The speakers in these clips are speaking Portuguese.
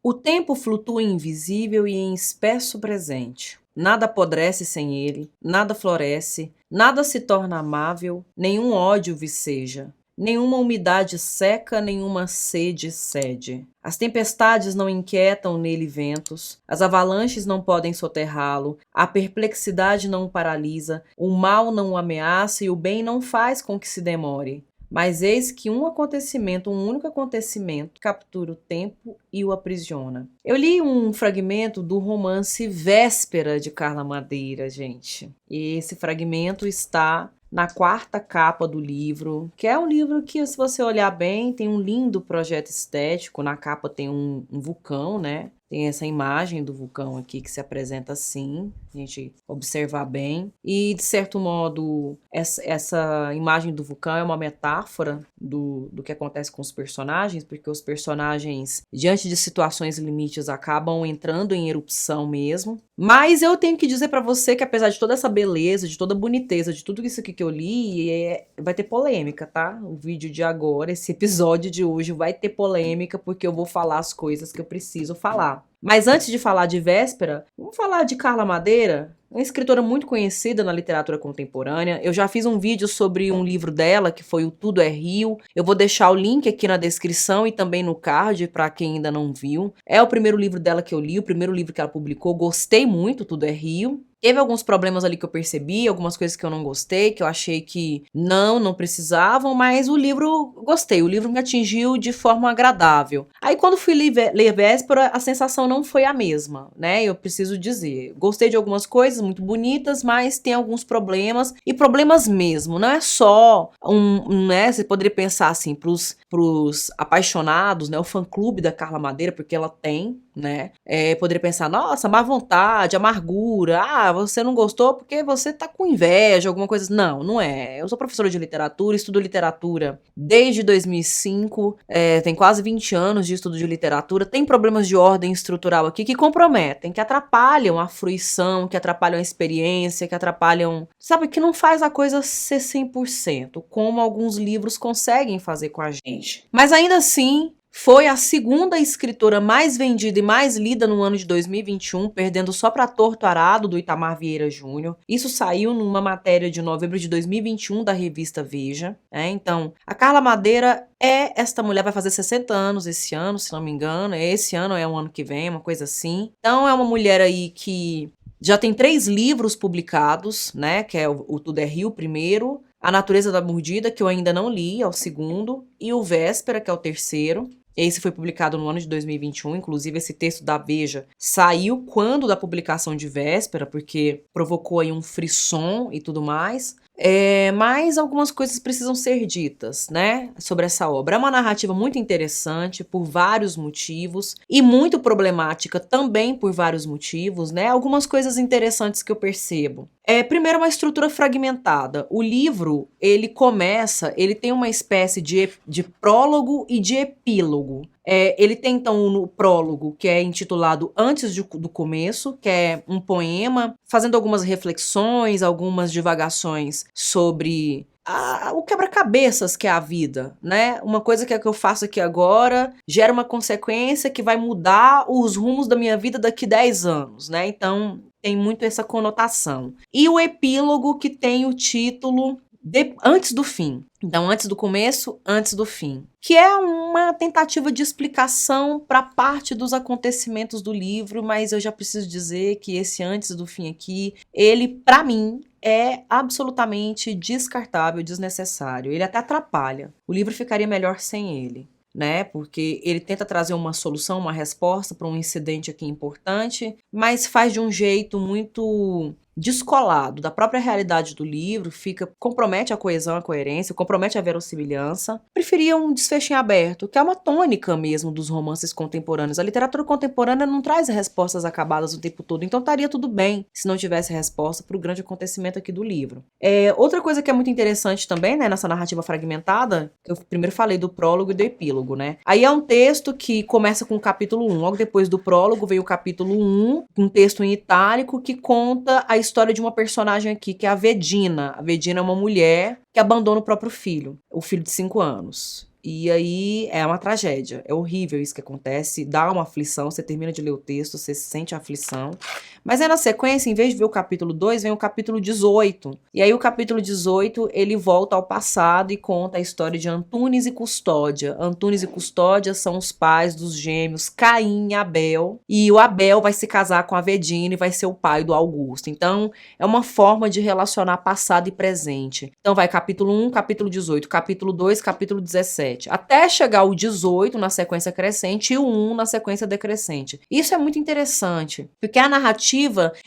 O tempo flutua invisível e em espesso presente. Nada apodrece sem ele, nada floresce, nada se torna amável, nenhum ódio viceja. Nenhuma umidade seca, nenhuma sede cede. As tempestades não inquietam nele ventos, as avalanches não podem soterrá-lo, a perplexidade não o paralisa, o mal não o ameaça e o bem não faz com que se demore. Mas eis que um único acontecimento, captura o tempo e o aprisiona. Eu li um fragmento do romance Véspera, de Carla Madeira, gente. E esse fragmento está na 4ª capa do livro, que é um livro que, se você olhar bem, tem um lindo projeto estético. Na capa tem um vulcão, né? Tem essa imagem do vulcão aqui que se apresenta assim, a gente observar bem. E, de certo modo, essa imagem do vulcão é uma metáfora do que acontece com os personagens, porque os personagens, diante de situações limites, acabam entrando em erupção mesmo. Mas eu tenho que dizer pra você que, apesar de toda essa beleza, de toda a boniteza, de tudo isso aqui que eu li, vai ter polêmica, tá? O vídeo de agora, esse episódio de hoje vai ter polêmica, porque eu vou falar as coisas que eu preciso falar. Mas antes de falar de Véspera, vamos falar de Carla Madeira, uma escritora muito conhecida na literatura contemporânea. Eu já fiz um vídeo sobre um livro dela, que foi o Tudo é Rio. Eu vou deixar o link aqui na descrição e também no card, para quem ainda não viu. É o primeiro livro dela que eu li, o primeiro livro que ela publicou. Gostei muito, Tudo é Rio. Teve alguns problemas ali que eu percebi, algumas coisas que eu não gostei, que eu achei que não precisavam, mas o livro, gostei, o livro me atingiu de forma agradável. Aí quando fui ler Véspera, a sensação não foi a mesma, né? Eu preciso dizer, gostei de algumas coisas muito bonitas, mas tem alguns problemas, e problemas mesmo, não é só né? Você poderia pensar assim, pros apaixonados, né? O fã-clube da Carla Madeira, porque ela tem, né? Poderia pensar, nossa, má vontade, amargura, você não gostou porque você tá com inveja, alguma coisa. Não é. Eu sou professora de literatura, estudo literatura desde 2005, tem quase 20 anos de estudo de literatura. Tem problemas de ordem estrutural aqui que comprometem, que atrapalham a fruição, que atrapalham a experiência, que atrapalham, sabe, que não faz a coisa ser 100%, como alguns livros conseguem fazer com a gente. Mas ainda assim, foi a 2ª escritora mais vendida e mais lida no ano de 2021, perdendo só para Torto Arado, do Itamar Vieira Júnior. Isso saiu numa matéria de novembro de 2021 da revista Veja. Então, a Carla Madeira esta mulher vai fazer 60 anos esse ano, se não me engano. Esse ano é o ano que vem, uma coisa assim. Então, é uma mulher aí que já tem 3 livros publicados, né? Que é o Tudo é Rio, o primeiro. A Natureza da Mordida, que eu ainda não li, é o 2º. E o Véspera, que é o 3º. Esse foi publicado no ano de 2021, inclusive esse texto da Veja saiu quando da publicação de Véspera, porque provocou aí um frisson e tudo mais. Mas algumas coisas precisam ser ditas, né, sobre essa obra. É uma narrativa muito interessante por vários motivos e muito problemática também por vários motivos, né? Algumas coisas interessantes que eu percebo. Primeiro, uma estrutura fragmentada. O livro, ele tem uma espécie de prólogo e de epílogo. Ele tem, então, no prólogo, que é intitulado Antes do Começo, que é um poema, fazendo algumas reflexões, algumas divagações sobre o quebra-cabeças que é a vida, né? Uma coisa que é que eu faço aqui agora gera uma consequência que vai mudar os rumos da minha vida daqui 10 anos, né? Então, tem muito essa conotação. E o epílogo, que tem o título Antes do Fim. Então, antes do começo, antes do fim. Que é uma tentativa de explicação para parte dos acontecimentos do livro, mas eu já preciso dizer que esse antes do fim aqui, ele, para mim, é absolutamente descartável, desnecessário. Ele até atrapalha. O livro ficaria melhor sem ele, né? Porque ele tenta trazer uma solução, uma resposta para um incidente aqui importante, mas faz de um jeito muito descolado da própria realidade do livro, compromete a coesão, a coerência, compromete a verossimilhança. Preferia um desfecho em aberto, que é uma tônica mesmo dos romances contemporâneos. A literatura contemporânea não traz respostas acabadas o tempo todo, então estaria tudo bem se não tivesse resposta para o grande acontecimento aqui do livro. Outra coisa que é muito interessante também, né, nessa narrativa fragmentada, eu primeiro falei do prólogo e do epílogo, né? Aí é um texto que começa com o capítulo 1, logo depois do prólogo veio o capítulo 1, um texto em itálico que conta a história de uma personagem aqui, que é a Vedina. A Vedina é uma mulher que abandona o próprio filho, o filho de 5 anos. E aí é uma tragédia, é horrível isso que acontece, dá uma aflição, você termina de ler o texto, você sente a aflição. Mas aí na sequência, em vez de ver o capítulo 2, vem o capítulo 18. E aí o capítulo 18, ele volta ao passado e conta a história de Antunes e Custódia. Antunes e Custódia são os pais dos gêmeos Caim e Abel. E o Abel vai se casar com a Vedina e vai ser o pai do Augusto. Então, é uma forma de relacionar passado e presente. Então vai capítulo 1, capítulo 18, capítulo 2, capítulo 17. Até chegar o 18 na sequência crescente e o 1 na sequência decrescente. Isso é muito interessante, porque a narrativa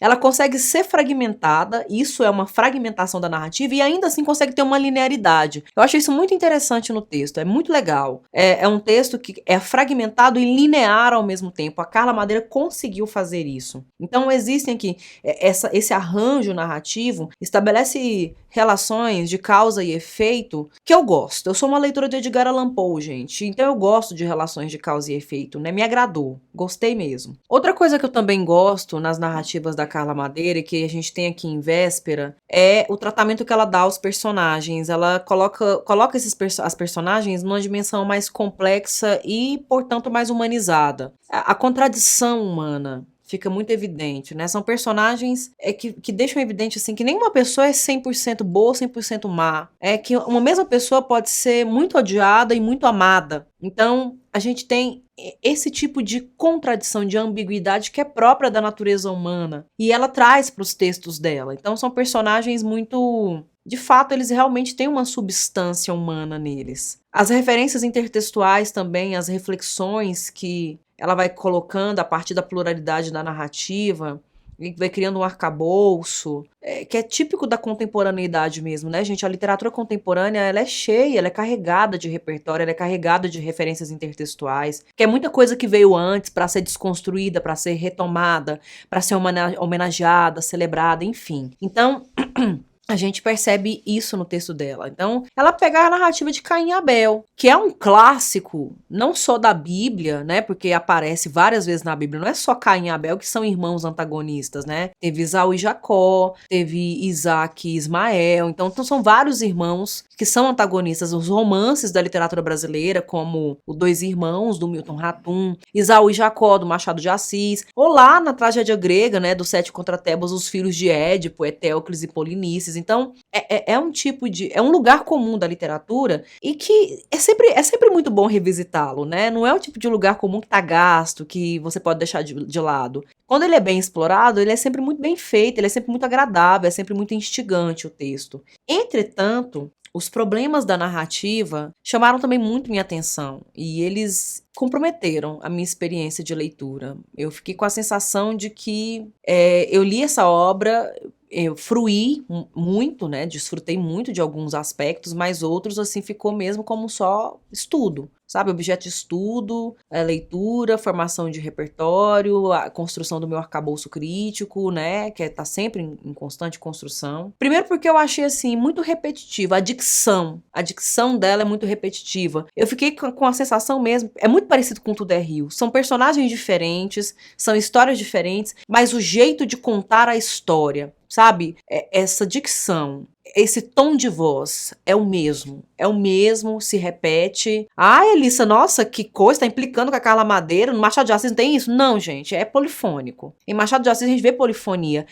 ela consegue ser fragmentada, isso é uma fragmentação da narrativa, e ainda assim consegue ter uma linearidade. Eu acho isso muito interessante no texto, é muito legal. É um texto que é fragmentado e linear ao mesmo tempo. A Carla Madeira conseguiu fazer isso. Então existem aqui, esse arranjo narrativo estabelece relações de causa e efeito que eu gosto. Eu sou uma leitora de Edgar Allan Poe, gente, então eu gosto de relações de causa e efeito, né? Me agradou, gostei mesmo. Outra coisa que eu também gosto nas narrativas da Carla Madeira, que a gente tem aqui em Véspera, é o tratamento que ela dá aos personagens. Ela coloca as personagens numa dimensão mais complexa e, portanto, mais humanizada. A contradição humana fica muito evidente, né? São personagens que deixam evidente, assim, que nenhuma pessoa é 100% boa, 100% má. É que uma mesma pessoa pode ser muito odiada e muito amada. Então, a gente tem esse tipo de contradição, de ambiguidade que é própria da natureza humana. E ela traz para os textos dela. Então, são personagens muito... De fato, eles realmente têm uma substância humana neles. As referências intertextuais também, as reflexões que ela vai colocando a partir da pluralidade da narrativa, e vai criando um arcabouço, que é típico da contemporaneidade mesmo, né, gente? A literatura contemporânea, ela é cheia, ela é carregada de repertório, ela é carregada de referências intertextuais, que é muita coisa que veio antes para ser desconstruída, para ser retomada, para ser homenageada, celebrada, enfim. Então... a gente percebe isso no texto dela. Então, ela pega a narrativa de Caim e Abel, que é um clássico, não só da Bíblia, né? Porque aparece várias vezes na Bíblia. Não é só Caim e Abel que são irmãos antagonistas, né? Teve Esaú e Jacó, teve Isaac e Ismael. Então são vários irmãos que são antagonistas. Os romances da literatura brasileira, como o Dois Irmãos, do Milton Ratum, Esaú e Jacó, do Machado de Assis, ou lá na tragédia grega, né? Do Sete contra Tebas, os filhos de Édipo, Etéocles e Polinices. Então, é um tipo de... é um lugar comum da literatura e que é sempre muito bom revisitá-lo, né? Não é o tipo de lugar comum que tá gasto, que você pode deixar de lado. Quando ele é bem explorado, ele é sempre muito bem feito, ele é sempre muito agradável, é sempre muito instigante o texto. Entretanto, os problemas da narrativa chamaram também muito minha atenção e eles comprometeram a minha experiência de leitura. Eu fiquei com a sensação de que eu li essa obra... eu fruí muito, né, desfrutei muito de alguns aspectos, mas outros, assim, ficou mesmo como só estudo, sabe, objeto de estudo, leitura, formação de repertório, a construção do meu arcabouço crítico, né, que tá sempre em constante construção. Primeiro porque eu achei, assim, muito repetitiva, a dicção dela é muito repetitiva. Eu fiquei com a sensação mesmo, é muito parecido com Tudo é Rio, são personagens diferentes, são histórias diferentes, mas o jeito de contar a história, sabe, essa dicção, esse tom de voz é o mesmo, se repete. Ah, Elissa, nossa, que coisa, tá implicando com a Carla Madeira, no Machado de Assis não tem isso? Não, gente, é polifônico. Em Machado de Assis a gente vê polifonia.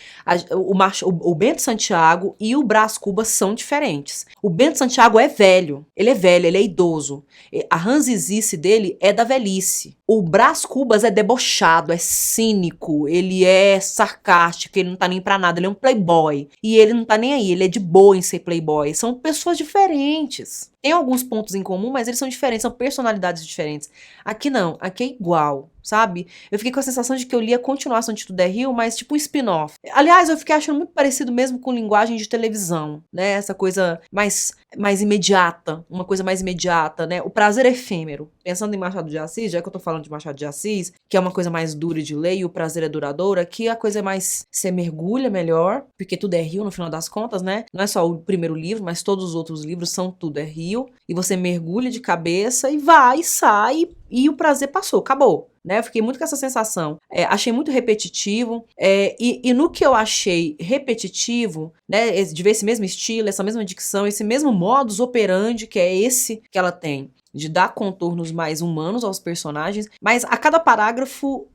O Bento Santiago e o Brás Cubas são diferentes. O Bento Santiago é velho, ele é idoso. A ranzizice dele é da velhice. O Brás Cubas é debochado, é cínico, ele é sarcástico, ele não tá nem pra nada, ele é um playboy. E ele não tá nem aí, ele é de boa em ser playboy. São pessoas diferentes. Tem alguns pontos em comum, mas eles são diferentes, são personalidades diferentes. Aqui não, aqui é igual, sabe? Eu fiquei com a sensação de que eu li a continuação de Tudo é Rio, mas tipo um spin-off. Aliás, eu fiquei achando muito parecido mesmo com linguagem de televisão, né? Essa coisa mais imediata, uma coisa mais imediata, né? O prazer efêmero. Pensando em Machado de Assis, já que eu tô falando de Machado de Assis, que é uma coisa mais dura de ler e o prazer é duradouro, aqui a coisa é mais... você mergulha melhor, porque Tudo é Rio no final das contas, né? Não é só o primeiro livro, mas todos os outros livros são Tudo é Rio. E você mergulha de cabeça e vai, sai, e o prazer passou, acabou. né? Eu fiquei muito com essa sensação. Achei muito repetitivo. E no que eu achei repetitivo, né? De ver esse mesmo estilo, essa mesma dicção, esse mesmo modus operandi, que é esse que ela tem, de dar contornos mais humanos aos personagens, mas a cada parágrafo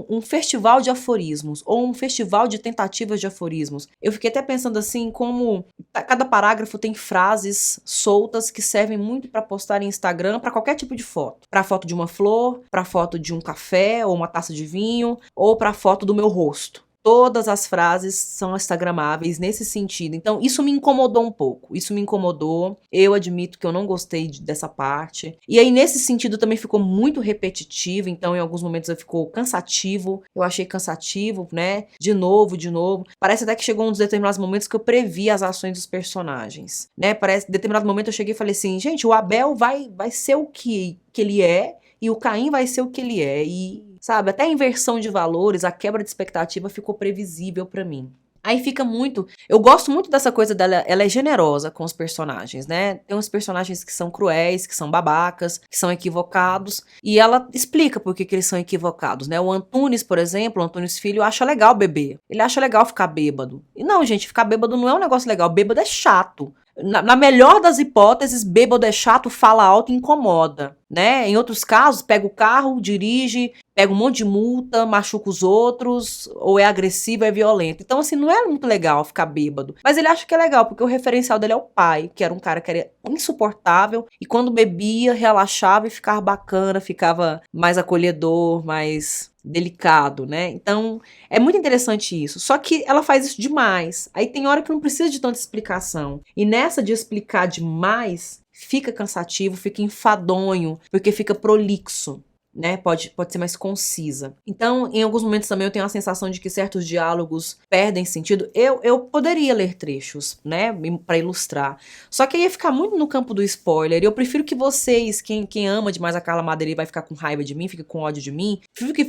um festival de aforismos, ou um festival de tentativas de aforismos. Eu fiquei até pensando assim, como cada parágrafo tem frases soltas que servem muito para postar em Instagram, para qualquer tipo de foto. Para foto de uma flor, para foto de um café ou uma taça de vinho, ou para foto do meu rosto. Todas as frases são instagramáveis nesse sentido. Então, isso me incomodou um pouco. Isso me incomodou. Eu admito que eu não gostei dessa parte. E aí, nesse sentido, também ficou muito repetitivo. Então, em alguns momentos, ficou cansativo. Eu achei cansativo, né? De novo, de novo. Parece até que chegou uns determinados momentos que eu previ as ações dos personagens, né? Parece, em determinado momento, eu cheguei e falei assim, gente, o Abel vai ser o que ele é, e o Caim vai ser o que ele é. E, sabe, até a inversão de valores, a quebra de expectativa ficou previsível pra mim. Aí fica muito... Eu gosto muito dessa coisa dela, ela é generosa com os personagens, né? Tem uns personagens que são cruéis, que são babacas, que são equivocados, e ela explica por que eles são equivocados, né? O Antunes, por exemplo, o Antunes Filho, acha legal beber. Ele acha legal ficar bêbado. E não, gente, ficar bêbado não é um negócio legal. Bêbado é chato. Na melhor das hipóteses, bêbado é chato, fala alto e incomoda, né? Em outros casos, pega o carro, dirige, pega um monte de multa, machuca os outros, ou é agressivo, é violento. Então, assim, não é muito legal ficar bêbado. Mas ele acha que é legal, porque o referencial dele é o pai, que era um cara que era insuportável, e quando bebia, relaxava e ficava bacana, ficava mais acolhedor, mais delicado, né? Então, é muito interessante isso. Só que ela faz isso demais. Aí tem hora que não precisa de tanta explicação. E nessa de explicar demais, fica cansativo, fica enfadonho, porque fica prolixo, né? Pode ser mais concisa. Então, em alguns momentos também eu tenho a sensação de que certos diálogos perdem sentido. Eu poderia ler trechos, né? Pra ilustrar. Só que aí ia ficar muito no campo do spoiler. Eu prefiro que vocês, quem ama demais a Carla Madeira e vai ficar com raiva de mim, fique com ódio de mim.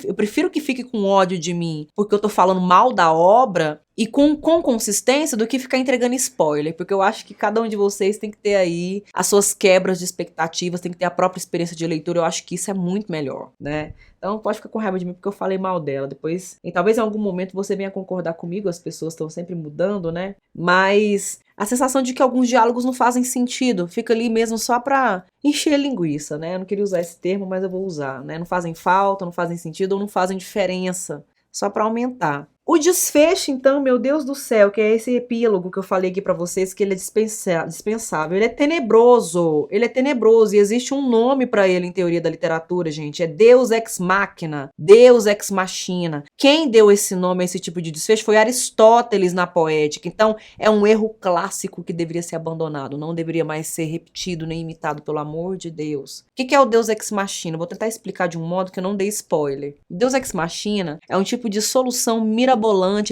Eu prefiro que fique com ódio de mim porque eu tô falando mal da obra e com consistência do que ficar entregando spoiler, porque eu acho que cada um de vocês tem que ter aí as suas quebras de expectativas, tem que ter a própria experiência de leitura, eu acho que isso é muito melhor, né? Então pode ficar com raiva de mim porque eu falei mal dela, depois, e talvez em algum momento você venha concordar comigo, as pessoas estão sempre mudando, né? Mas a sensação de que alguns diálogos não fazem sentido, fica ali mesmo só pra encher linguiça, né? Eu não queria usar esse termo, mas eu vou usar, né? Não fazem falta, não fazem sentido ou não fazem diferença, só pra aumentar. O desfecho, então, meu Deus do céu, que é esse epílogo que eu falei aqui pra vocês, que ele é dispensável. Ele é tenebroso e existe um nome pra ele em teoria da literatura, gente. É Deus ex machina, Deus ex machina. Quem deu esse nome a esse tipo de desfecho foi Aristóteles na Poética. Então, é um erro clássico que deveria ser abandonado, não deveria mais ser repetido nem imitado, pelo amor de Deus. O que é o Deus ex machina? Vou tentar explicar de um modo que eu não dei spoiler. Deus ex machina é um tipo de solução mirabolante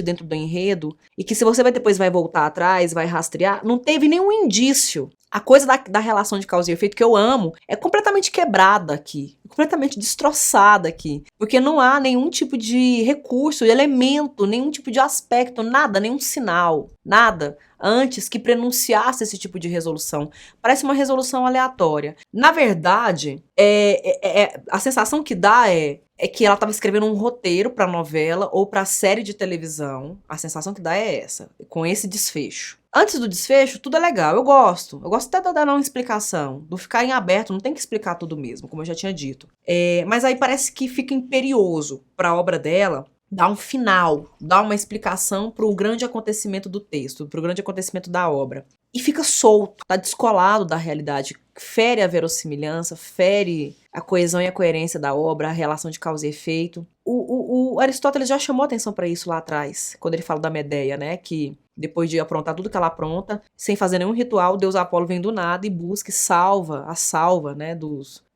dentro do enredo, e que se você depois vai voltar atrás, vai rastrear, não teve nenhum indício. A coisa da relação de causa e efeito que eu amo é completamente quebrada aqui, completamente destroçada aqui, porque não há nenhum tipo de recurso, elemento, nenhum tipo de aspecto, nada, nenhum sinal, nada antes que prenunciasse esse tipo de resolução. Parece uma resolução aleatória. Na verdade, a sensação que dá é que ela estava escrevendo um roteiro para novela ou para série de televisão. A sensação que dá é essa, com esse desfecho. Antes do desfecho, tudo é legal, eu gosto. Eu gosto até de dar uma explicação, do ficar em aberto, não tem que explicar tudo mesmo, como eu já tinha dito. Mas aí parece que fica imperioso para a obra dela dar um final, dar uma explicação para o grande acontecimento do texto, para o grande acontecimento da obra. E fica solto, tá descolado da realidade, fere a verossimilhança, fere a coesão e a coerência da obra, a relação de causa e efeito. O Aristóteles já chamou atenção para isso lá atrás, quando ele fala da Medeia, né, que depois de aprontar tudo que ela apronta, sem fazer nenhum ritual, o deus Apolo vem do nada e busca e salva, né,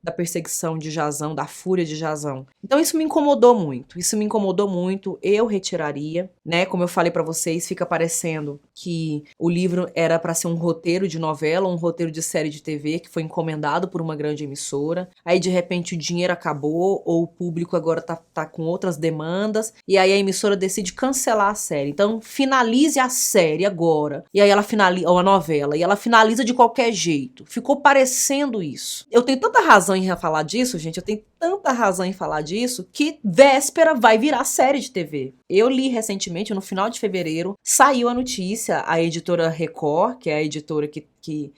da perseguição de Jasão, da fúria de Jasão. Então isso me incomodou muito, eu retiraria, né, como eu falei pra vocês, fica parecendo que o livro era pra ser um roteiro de novela, um roteiro de série de TV, que foi encomendado por uma grande emissora, aí de repente o dinheiro acabou, ou o público agora tá com outras demandas, e aí a emissora decide cancelar a série, então finalize a série agora, e aí ela finaliza, ou a novela, e ela finaliza de qualquer jeito, ficou parecendo isso. Eu tenho tanta razão em falar disso, gente, eu tenho tanta razão em falar disso que Véspera vai virar série de TV. Eu li recentemente, no final de fevereiro, saiu a notícia, a editora Record, que é a editora que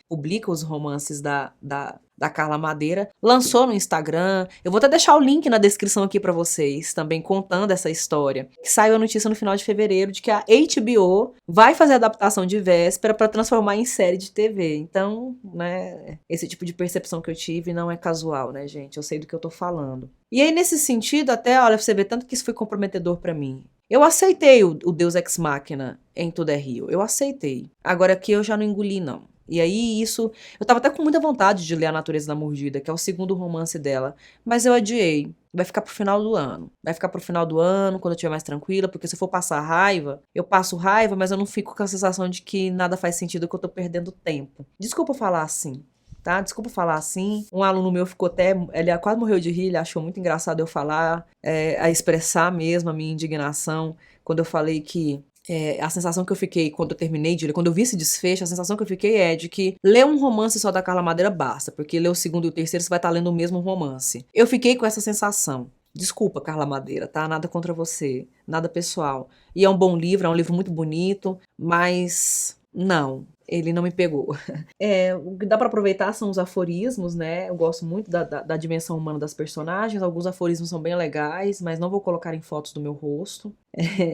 publica os romances da Carla Madeira, lançou no Instagram. Eu vou até deixar o link na descrição aqui pra vocês, também contando essa história. Que saiu a notícia no final de fevereiro de que a HBO vai fazer a adaptação de Véspera pra transformar em série de TV. Então, né, esse tipo de percepção que eu tive não é casual, né, gente? Eu sei do que eu tô falando. E aí, nesse sentido, até, olha, você vê tanto que isso foi comprometedor pra mim. Eu aceitei o Deus Ex Machina em Tudo é Rio. Eu aceitei. Agora aqui eu já não engoli, não. E aí isso... Eu tava até com muita vontade de ler A Natureza da Mordida, que é o segundo romance dela. Mas eu adiei. Vai ficar pro final do ano. Vai ficar pro final do ano, quando eu estiver mais tranquila. Porque se eu for passar raiva, eu passo raiva, mas eu não fico com a sensação de que nada faz sentido, que eu tô perdendo tempo. Desculpa falar assim. Tá? Desculpa falar assim. Um aluno meu ficou até... Ele quase morreu de rir, ele achou muito engraçado eu falar, a expressar mesmo a minha indignação, quando eu falei que a sensação que eu fiquei quando eu terminei de ler, quando eu vi esse desfecho, a sensação que eu fiquei é de que ler um romance só da Carla Madeira basta, porque ler o segundo e o terceiro você vai estar lendo o mesmo romance. Eu fiquei com essa sensação. Desculpa, Carla Madeira, tá? Nada contra você, nada pessoal. E é um bom livro, é um livro muito bonito, mas não, ele não me pegou. O que dá pra aproveitar são os aforismos, né? Eu gosto muito da dimensão humana das personagens. Alguns aforismos são bem legais, mas não vou colocar em fotos do meu rosto.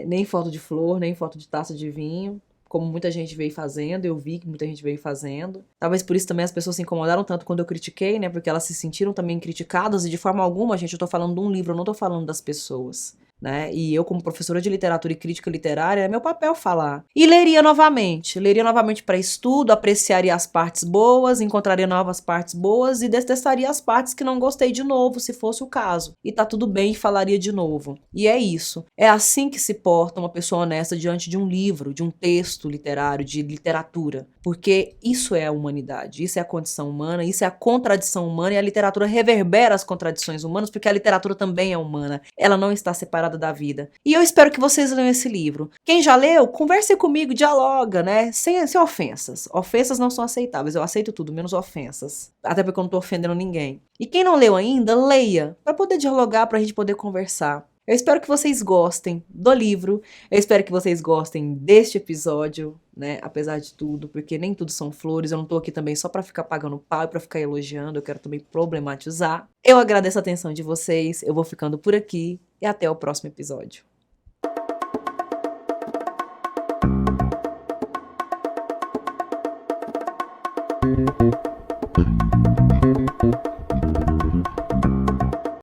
Nem foto de flor, nem foto de taça de vinho, como muita gente veio fazendo, eu vi que muita gente veio fazendo. Talvez por isso também as pessoas se incomodaram tanto quando eu critiquei, né? Porque elas se sentiram também criticadas, e de forma alguma, gente, eu tô falando de um livro, eu não tô falando das pessoas. Né? E eu, como professora de literatura e crítica literária, é meu papel falar. E leria novamente para estudo, apreciaria as partes boas, encontraria novas partes boas e detestaria as partes que não gostei de novo, se fosse o caso. E tá tudo bem, falaria de novo. E é isso. É assim que se porta uma pessoa honesta diante de um livro, de um texto literário, de literatura. Porque isso é a humanidade, isso é a condição humana, isso é a contradição humana, e a literatura reverbera as contradições humanas, porque a literatura também é humana. Ela não está separada da vida. E eu espero que vocês leiam esse livro. Quem já leu, converse comigo, dialoga, né? Sem ofensas. Ofensas não são aceitáveis. Eu aceito tudo, menos ofensas. Até porque eu não tô ofendendo ninguém. E quem não leu ainda, leia. Pra poder dialogar, pra gente poder conversar. Eu espero que vocês gostem do livro. Eu espero que vocês gostem deste episódio, né? Apesar de tudo, porque nem tudo são flores. Eu não tô aqui também só pra ficar pagando pau e pra ficar elogiando. Eu quero também problematizar. Eu agradeço a atenção de vocês. Eu vou ficando por aqui e até o próximo episódio.